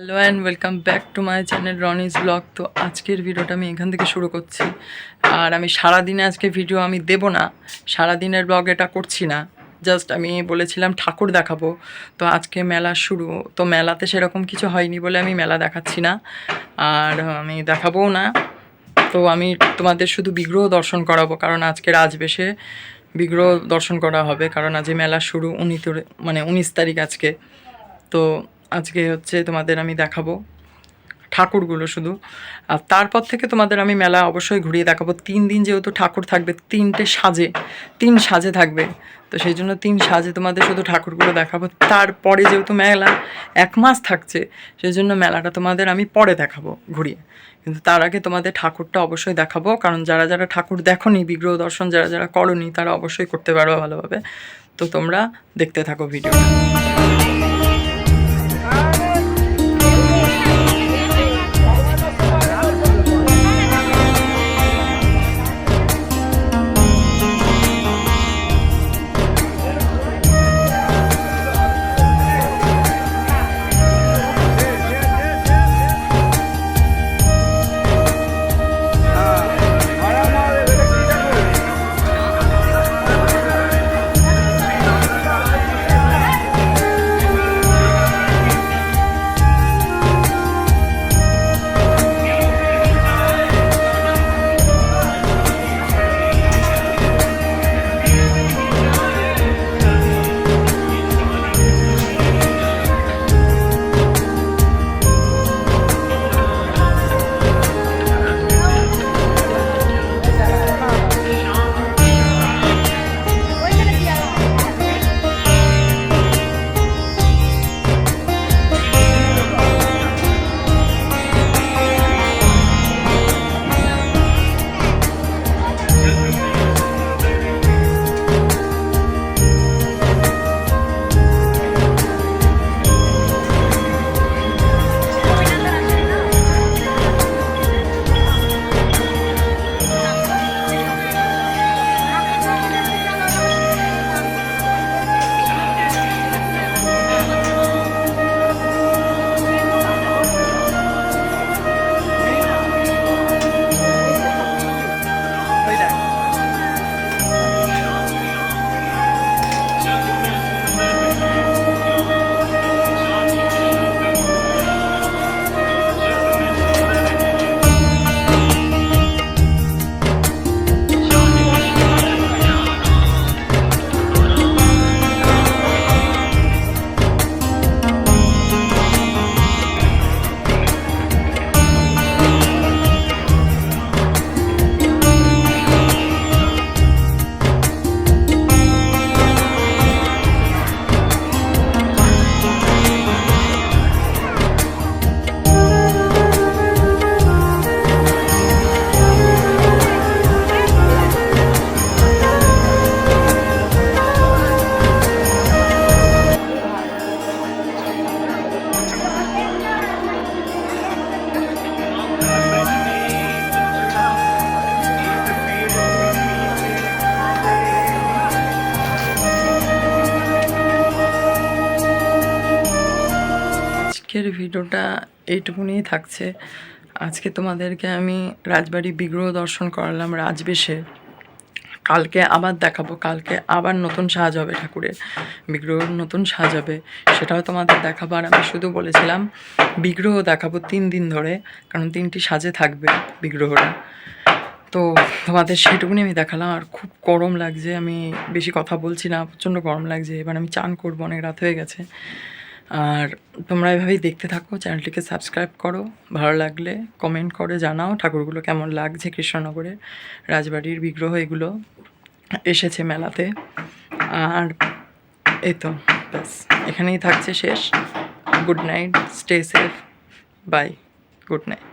Hello and welcome back to my channel Roni's blog. তো আজকের ভিডিওটা আমি এখান থেকে শুরু করছি। আর আমি সারাদিনে আজকে ভিডিও আমি দেব না, সারাদিনের ব্লগ এটা করছি না। জাস্ট আমি বলেছিলাম ঠাকুর দেখাবো। তো আজকে মেলা শুরু, তো মেলাতে সেরকম কিছু হয়নি বলে আমি মেলা দেখাচ্ছি না, আর আমি দেখাবোও না। তো আমি তোমাদের শুধু বিগ্রহ দর্শন করাবো, কারণ আজকে রাজবেশে বিগ্রহ দর্শন করা হবে, কারণ আজ মেলা শুরু 19 তারিখ আজকে। তো আজকে হচ্ছে তোমাদের আমি দেখাবো ঠাকুরগুলো শুধু, আর তারপর থেকে তোমাদের আমি মেলা অবশ্যই ঘুরিয়ে দেখাবো। 3 দিন যেহেতু ঠাকুর থাকবে, 3 সাজে থাকবে, তো সেই জন্য 3 সাজে তোমাদের শুধু ঠাকুরগুলো দেখাবো। তারপরে যেহেতু মেলা 1 মাস থাকছে, সেই জন্য মেলাটা তোমাদের আমি পরে দেখাবো ঘুরিয়ে, কিন্তু তার আগে তোমাদের ঠাকুরটা অবশ্যই দেখাবো। কারণ যারা যারা ঠাকুর দেখোনি, বিগ্রহ দর্শন যারা যারা করোনি, তারা অবশ্যই করতে পারো ভালোভাবে। তো তোমরা দেখতে থাকো ভিডিওটা। আজকের ভিডিওটা এইটুকুনিই থাকছে। আজকে তোমাদেরকে আমি রাজবাড়ি বিগ্রহ দর্শন করালাম রাজবেশে। কালকে আবার দেখাবো, কালকে আবার নতুন সাজ হবে, ঠাকুরের বিগ্রহ নতুন সাজ হবে, সেটাও তোমাদের দেখাবো। আর আমি শুধু বলেছিলাম বিগ্রহ দেখাবো 3 দিন ধরে, কারণ 3টি সাজে থাকবে বিগ্রহটা। তো তোমাদের সেটুকুনি আমি দেখালাম। আর খুব গরম লাগছে, আমি বেশি কথা বলছি না, প্রচণ্ড গরম লাগছে। এবার আমি চান করবো, অনেক রাত হয়ে গেছে। আর তোমরা এভাবেই দেখতে থাকো, চ্যানেলটিকে সাবস্ক্রাইব করো, ভালো লাগলে কমেন্ট করে জানাও ঠাকুরগুলো কেমন লাগছে। কৃষ্ণনগরের রাজবাড়ির বিগ্রহ এগুলো এসেছে মেলাতে। আর এই তো ব্যাস, এখানেই থাকছে শেষ। Good night, stay safe, bye, good night.